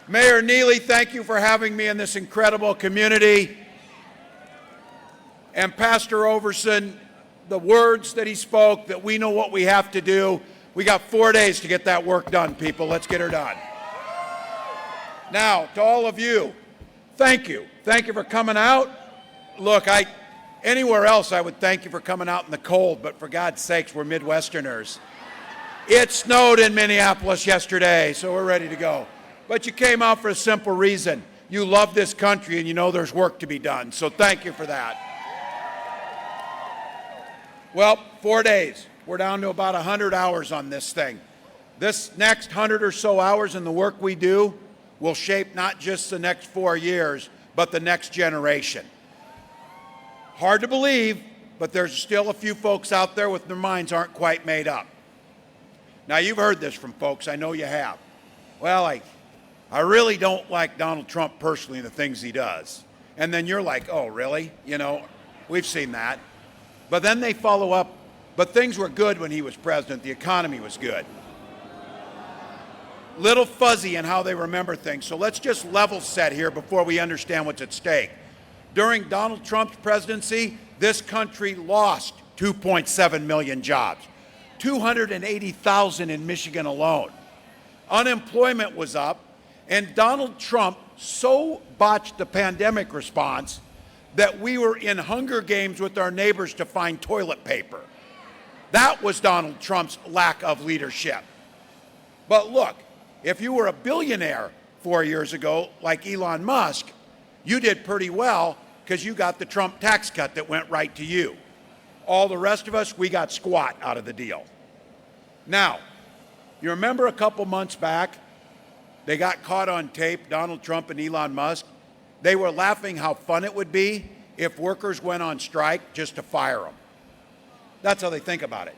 Mayor Neely, thank you for having me in this incredible community. And Pastor Overson, the words that he spoke, that we know what we have to do. We got 4 days to get that work done, people. Let's get her done. Now, to all of you, thank you. Thank you for coming out. Look, anywhere else I would thank you for coming out in the cold, but for God's sakes, we're Midwesterners. It snowed in Minneapolis yesterday, so we're ready to go. But you came out for a simple reason. You love this country and you know there's work to be done, so thank you for that. Well, 4 days. We're down to about 100 hours on this thing. This next 100 or so hours in the work we do will shape not just the next 4 years, but the next generation. Hard to believe, but there's still a few folks out there with their minds aren't quite made up. Now, you've heard this from folks. I know you have. Well, I really don't like Donald Trump personally, the things he does. And then you're like, oh, really? You know, we've seen that. But then they follow up, but things were good when he was president. The economy was good. Little fuzzy in how they remember things. So let's just level set here before we understand what's at stake. During Donald Trump's presidency, this country lost 2.7 million jobs, 280,000 in Michigan alone. Unemployment was up, and Donald Trump so botched the pandemic response that we were in Hunger Games with our neighbors to find toilet paper. That was Donald Trump's lack of leadership. But look, if you were a billionaire 4 years ago, like Elon Musk, you did pretty well because you got the Trump tax cut that went right to you. All the rest of us, we got squat out of the deal. Now, you remember a couple months back, they got caught on tape, Donald Trump and Elon Musk. They were laughing how fun it would be if workers went on strike just to fire them. That's how they think about it.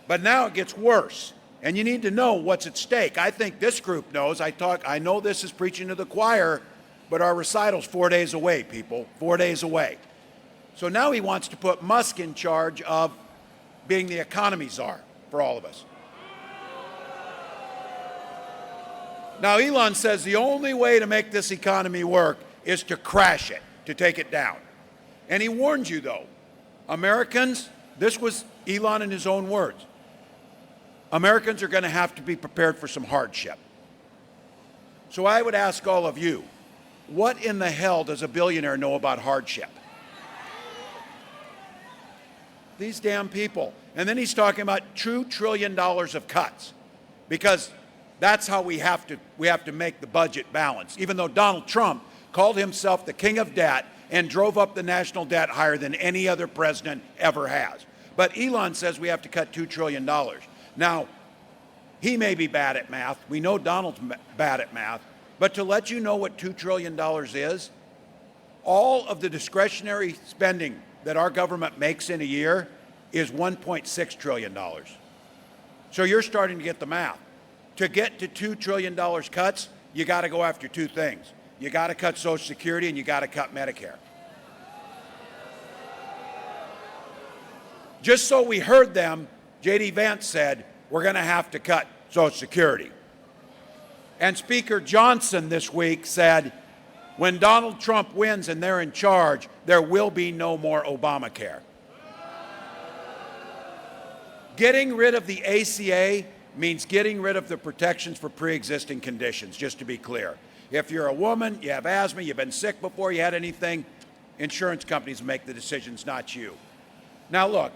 But now it gets worse, and you need to know what's at stake. I think this group knows. I know this is preaching to the choir, but our recital's 4 days away, people, 4 days away. So now he wants to put Musk in charge of being the economy czar for all of us. Now, Elon says the only way to make this economy work is to crash it, to take it down. And he warned you, though, Americans, this was Elon in his own words, Americans are going to have to be prepared for some hardship. So I would ask all of you, what in the hell does a billionaire know about hardship? These damn people. And then he's talking about $2 trillion of cuts, because that's how we have to make the budget balance, even though Donald Trump called himself the king of debt and drove up the national debt higher than any other president ever has. But Elon says we have to cut $2 trillion. Now, he may be bad at math. We know Donald's bad at math. But to let you know what $2 trillion is, all of the discretionary spending that our government makes in a year is $1.6 trillion. So you're starting to get the math. To get to $2 trillion cuts, you got to go after two things. You got to cut Social Security and you got to cut Medicare. Just so we heard them, J.D. Vance said, we're going to have to cut Social Security. And Speaker Johnson this week said, when Donald Trump wins and they're in charge, there will be no more Obamacare. Getting rid of the ACA means getting rid of the protections for pre-existing conditions, just to be clear. If you're a woman, you have asthma, you've been sick before you had anything, insurance companies make the decisions, not you. Now look,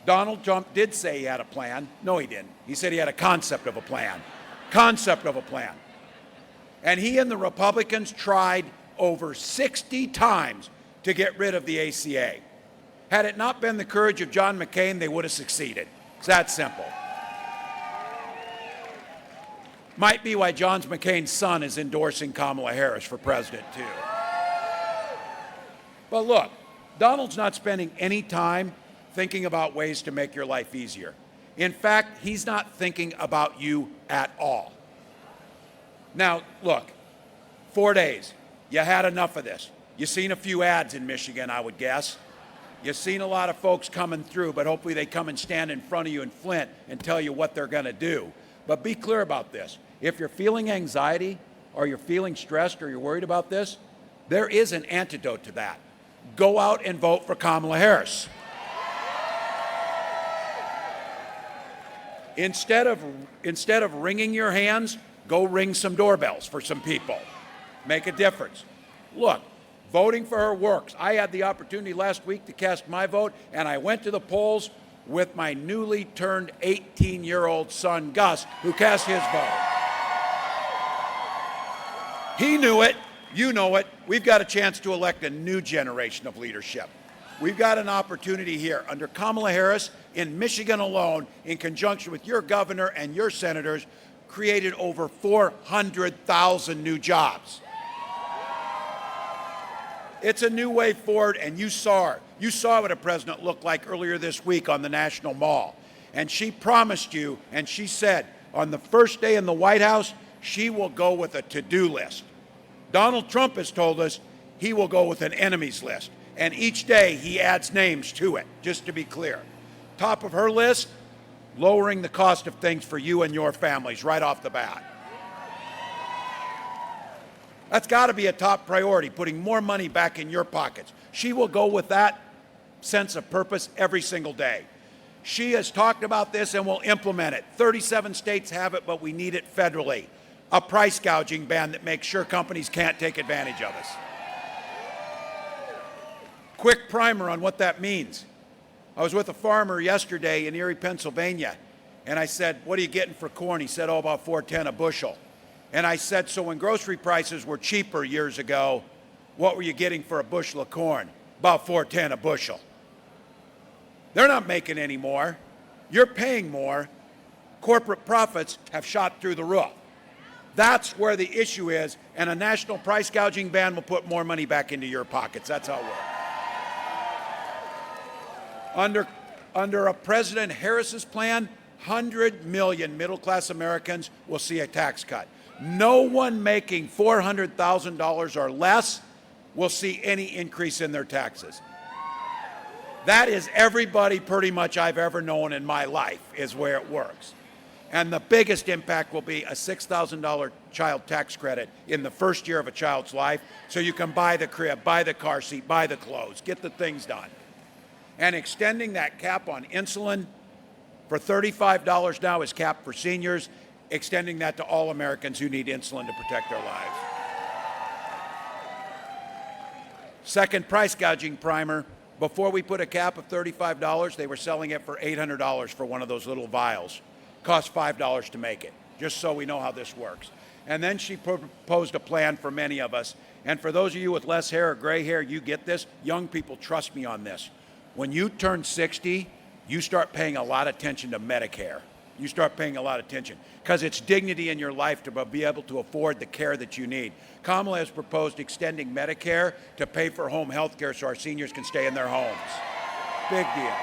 Donald Trump did say he had a plan. No, he didn't. He said he had a concept of a plan. Concept of a plan. And he and the Republicans tried over 60 times to get rid of the ACA. Had it not been the courage of John McCain, they would have succeeded. It's that simple. Might be why John McCain's son is endorsing Kamala Harris for president, too. But look, Donald's not spending any time thinking about ways to make your life easier. In fact, he's not thinking about you at all. Now, look, 4 days. You had enough of this. You've seen a few ads in Michigan, I would guess. You've seen a lot of folks coming through, but hopefully they come and stand in front of you in Flint and tell you what they're going to do. But be clear about this. If you're feeling anxiety, or you're feeling stressed or you're worried about this, there is an antidote to that. Go out and vote for Kamala Harris. Instead of wringing your hands, go ring some doorbells for some people. Make a difference. Look, voting for her works. I had the opportunity last week to cast my vote, and I went to the polls with my newly turned 18-year-old son, Gus, who cast his vote. He knew it. You know it. We've got a chance to elect a new generation of leadership. We've got an opportunity here under Kamala Harris in Michigan alone, in conjunction with your governor and your senators, created over 400,000 new jobs. It's a new way forward, and you saw her. You saw what a president looked like earlier this week on the National Mall. And she promised you, and she said on the first day in the White House, she will go with a to-do list. Donald Trump has told us he will go with an enemies list. And each day he adds names to it, just to be clear. Top of her list, lowering the cost of things for you and your families right off the bat. That's got to be a top priority, putting more money back in your pockets. She will go with that sense of purpose every single day. She has talked about this and will implement it. 37 states have it, but we need it federally. A price gouging ban that makes sure companies can't take advantage of us. Quick primer on what that means. I was with a farmer yesterday in Erie, Pennsylvania, and I said, "What are you getting for corn?" He said, "Oh, about $4.10 a bushel." And I said, "So when grocery prices were cheaper years ago, what were you getting for a bushel of corn?" "About $4.10 a bushel." They're not making any more. You're paying more. Corporate profits have shot through the roof. That's where the issue is, and a national price gouging ban will put more money back into your pockets. That's how it works. Under a President Harris's plan, 100 million middle-class Americans will see a tax cut. No one making $400,000 or less will see any increase in their taxes. That is everybody pretty much I've ever known in my life is where it works. And the biggest impact will be a $6,000 child tax credit in the first year of a child's life, so you can buy the crib, buy the car seat, buy the clothes, get the things done. And extending that cap on insulin for $35 now is capped for seniors, extending that to all Americans who need insulin to protect their lives. Second price gouging primer. Before we put a cap of $35, they were selling it for $800 for one of those little vials. Cost $5 to make it, just so we know how this works. And then she proposed a plan for many of us. And for those of you with less hair or gray hair, you get this. Young people, trust me on this. When you turn 60, you start paying a lot of attention to Medicare. You start paying a lot of attention because it's dignity in your life to be able to afford the care that you need. Kamala has proposed extending Medicare to pay for home health care so our seniors can stay in their homes. Big deal.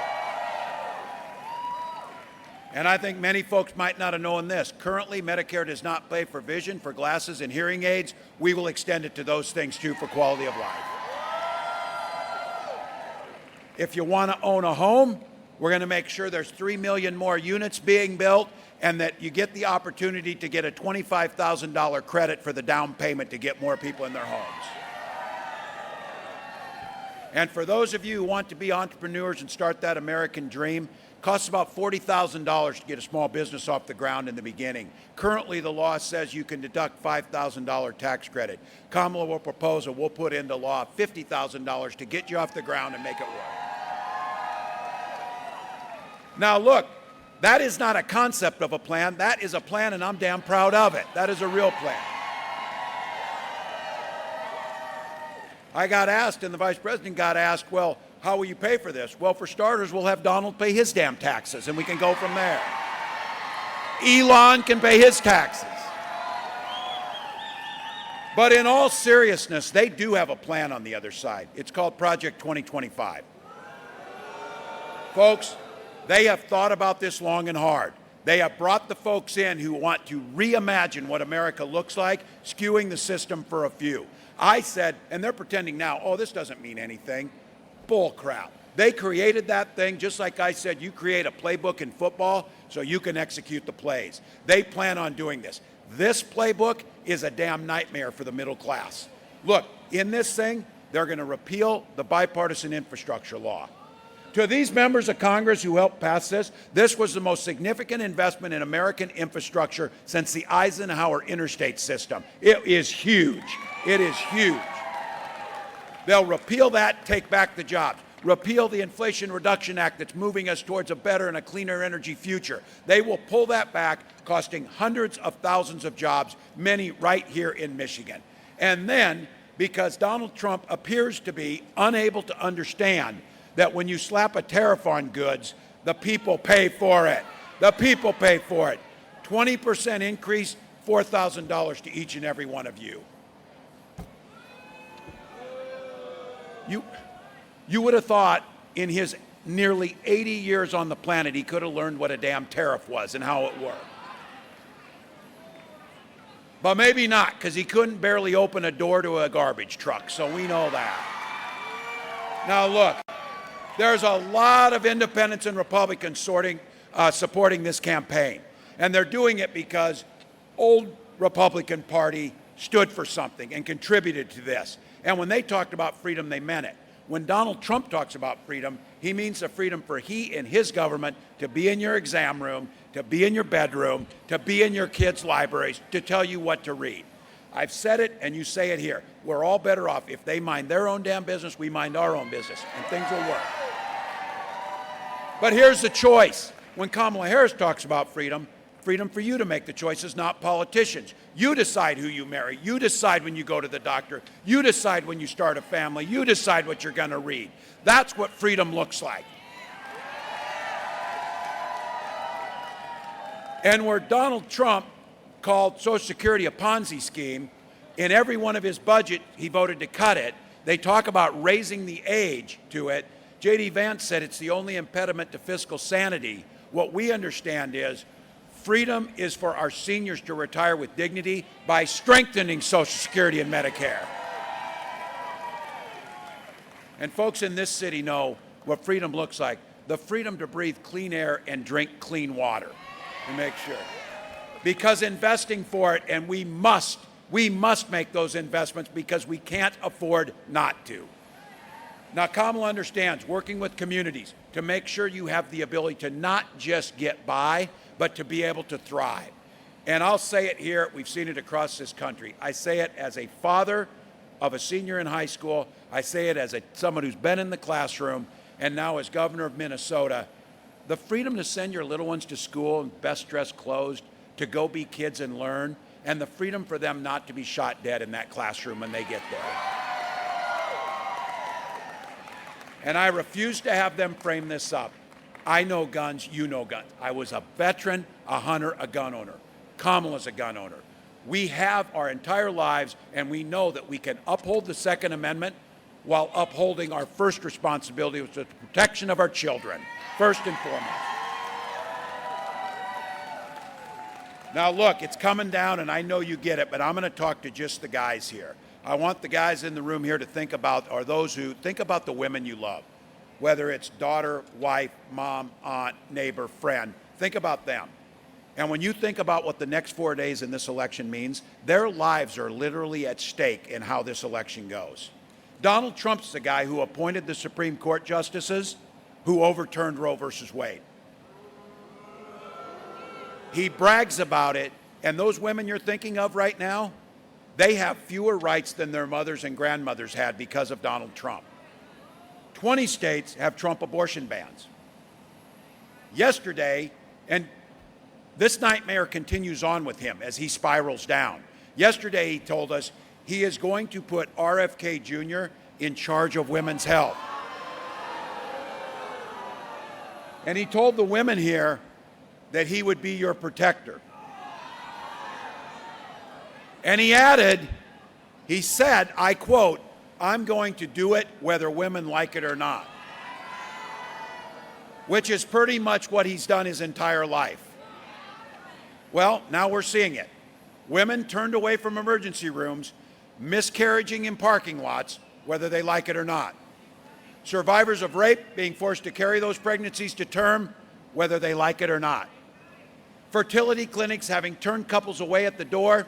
And I think many folks might not have known this. Currently, Medicare does not pay for vision, for glasses, and hearing aids. We will extend it to those things, too, for quality of life. If you want to own a home, we're going to make sure there's 3 million more units being built and that you get the opportunity to get a $25,000 credit for the down payment to get more people in their homes. And for those of you who want to be entrepreneurs and start that American dream, it costs about $40,000 to get a small business off the ground in the beginning. Currently, the law says you can deduct $5,000 tax credit. Kamala will propose, or we'll put into law, $50,000 to get you off the ground and make it work. Now, look, that is not a concept of a plan. That is a plan, and I'm damn proud of it. That is a real plan. I got asked, and the vice president got asked, well, how will you pay for this? Well, for starters, we'll have Donald pay his damn taxes, and we can go from there. Elon can pay his taxes. But in all seriousness, they do have a plan on the other side. It's called Project 2025. Folks, they have thought about this long and hard. They have brought the folks in who want to reimagine what America looks like, skewing the system for a few. I said, and they're pretending now, oh, this doesn't mean anything. Bull crap. They created that thing just like I said, you create a playbook in football so you can execute the plays. They plan on doing this. This playbook is a damn nightmare for the middle class. Look, in this thing, they're going to repeal the bipartisan infrastructure law. To these members of Congress who helped pass this, this was the most significant investment in American infrastructure since the Eisenhower interstate system. It is huge. It is huge. They'll repeal that, take back the jobs. Repeal the Inflation Reduction Act that's moving us towards a better and a cleaner energy future. They will pull that back, costing hundreds of thousands of jobs, many right here in Michigan. And then, because Donald Trump appears to be unable to understand that when you slap a tariff on goods, the people pay for it. The people pay for it. 20% increase, $4,000 to each and every one of you. You would have thought in his nearly 80 years on the planet he could have learned what a damn tariff was and how it worked. But maybe not, because he couldn't barely open a door to a garbage truck, so we know that. Now look, there's a lot of independents and Republicans supporting this campaign. And they're doing it because old Republican Party stood for something and contributed to this. And when they talked about freedom, they meant it. When Donald Trump talks about freedom, he means the freedom for he and his government to be in your exam room, to be in your bedroom, to be in your kids' libraries, to tell you what to read. I've said it, and you say it here. We're all better off if they mind their own damn business, we mind our own business, and things will work. But here's the choice. When Kamala Harris talks about freedom, freedom for you to make the choices, not politicians. You decide who you marry. You decide when you go to the doctor. You decide when you start a family. You decide what you're going to read. That's what freedom looks like. And where Donald Trump called Social Security a Ponzi scheme, in every one of his budget, he voted to cut it. They talk about raising the age to it. J.D. Vance said it's the only impediment to fiscal sanity. What we understand is freedom is for our seniors to retire with dignity by strengthening Social Security and Medicare. And folks in this city know what freedom looks like. The freedom to breathe clean air and drink clean water, to make sure. Because investing for it, and we must make those investments because we can't afford not to. Now, Kamala understands working with communities to make sure you have the ability to not just get by, but to be able to thrive. And I'll say it here, we've seen it across this country. I say it as a father of a senior in high school. I say it as someone who's been in the classroom, and now as governor of Minnesota. The freedom to send your little ones to school in best dressed clothes, to go be kids and learn, and the freedom for them not to be shot dead in that classroom when they get there. And I refuse to have them frame this up. I know guns, you know guns. I was a veteran, a hunter, a gun owner. Kamala's a gun owner. We have our entire lives, and we know that we can uphold the Second Amendment while upholding our first responsibility, which is the protection of our children, first and foremost. Now look, it's coming down, and I know you get it, but I'm going to talk to just the guys here. I want the guys in the room here to think about, or those who think about the women you love, whether it's daughter, wife, mom, aunt, neighbor, friend. Think about them. And when you think about what the next 4 days in this election means, their lives are literally at stake in how this election goes. Donald Trump's the guy who appointed the Supreme Court justices who overturned Roe versus Wade. He brags about it, and those women you're thinking of right now, they have fewer rights than their mothers and grandmothers had because of Donald Trump. 20 states have Trump abortion bans. Yesterday, and this nightmare continues on with him as he spirals down. Yesterday, he told us he is going to put RFK Jr. in charge of women's health. And he told the women here that he would be your protector. And he added, he said, I quote, I'm going to do it whether women like it or not. Which is pretty much what he's done his entire life. Well, now we're seeing it. Women turned away from emergency rooms, miscarriaging in parking lots, whether they like it or not. Survivors of rape being forced to carry those pregnancies to term, whether they like it or not. Fertility clinics having turned couples away at the door,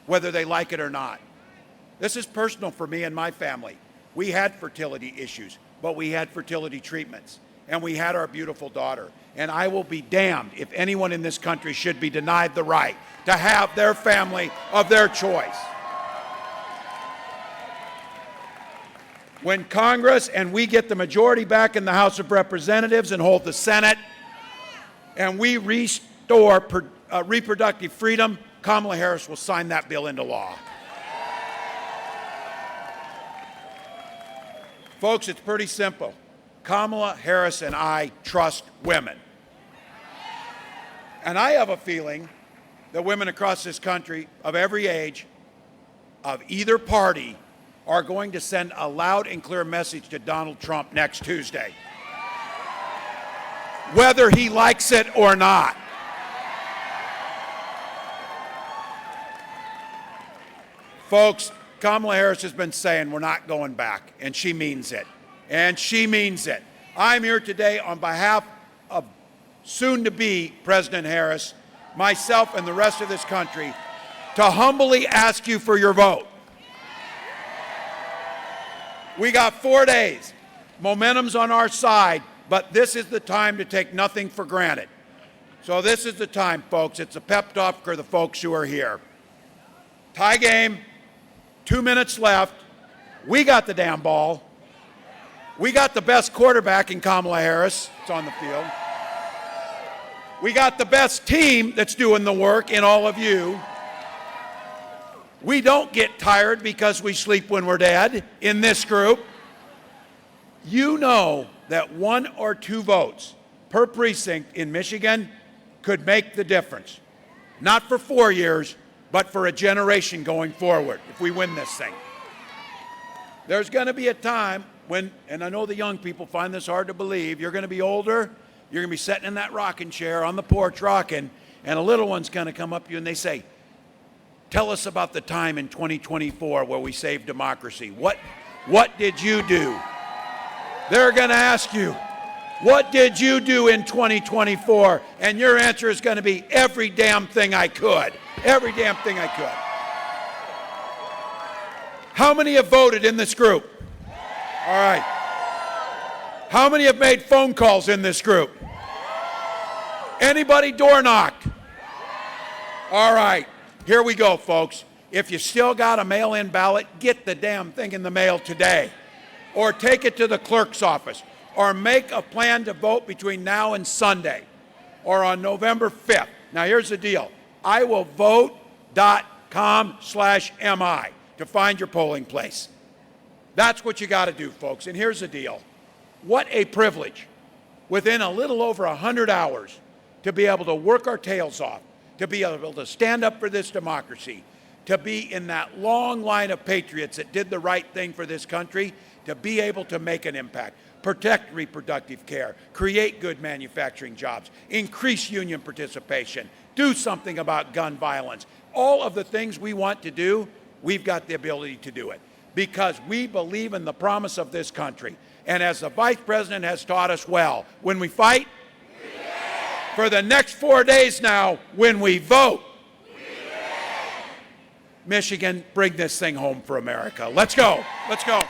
whether they like it or not. This is personal for me and my family. We had fertility issues, but we had fertility treatments, and we had our beautiful daughter. And I will be damned if anyone in this country should be denied the right to have their family of their choice. When Congress and we get the majority back in the House of Representatives and hold the Senate, and we restore reproductive freedom, Kamala Harris will sign that bill into law. Folks, it's pretty simple. Kamala Harris and I trust women. And I have a feeling that women across this country of every age, of either party, are going to send a loud and clear message to Donald Trump next Tuesday, whether he likes it or not. Folks, Kamala Harris has been saying we're not going back, and she means it. And she means it. I'm here today on behalf of soon-to-be President Harris, myself, and the rest of this country to humbly ask you for your vote. We got 4 days. Momentum's on our side, but this is the time to take nothing for granted. So this is the time, folks. It's a pep talk for the folks who are here. Tie game, 2 minutes left. We got the damn ball. We got the best quarterback in Kamala Harris. It's on the field. We got the best team that's doing the work in all of you. We don't get tired because we sleep when we're dead in this group. You know that 1 or 2 votes per precinct in Michigan could make the difference. Not for 4 years, but for a generation going forward if we win this thing. There's going to be a time when, and I know the young people find this hard to believe, you're going to be older, you're going to be sitting in that rocking chair on the porch rocking, and a little one's going to come up to you and they say, tell us about the time in 2024 where we saved democracy. What did you do? They're going to ask you, what did you do in 2024? And your answer is going to be every damn thing I could. Every damn thing I could. How many have voted in this group? All right. How many have made phone calls in this group? Anybody door knocked? All right. Here we go, folks. If you still got a mail-in ballot, get the damn thing in the mail today. Or take it to the clerk's office. Or make a plan to vote between now and Sunday. Or on November 5th. Now, here's the deal. iwillvote.com/mi to find your polling place. That's what you got to do, folks. And here's the deal. What a privilege, within a little over 100 hours, to be able to work our tails off, to be able to stand up for this democracy, to be in that long line of patriots that did the right thing for this country, to be able to make an impact, protect reproductive care, create good manufacturing jobs, increase union participation, do something about gun violence. All of the things we want to do, we've got the ability to do it because we believe in the promise of this country. And as the Vice President has taught us well, when we fight, for the next 4 days now, when we vote, Michigan, bring this thing home for America. Let's go. Let's go.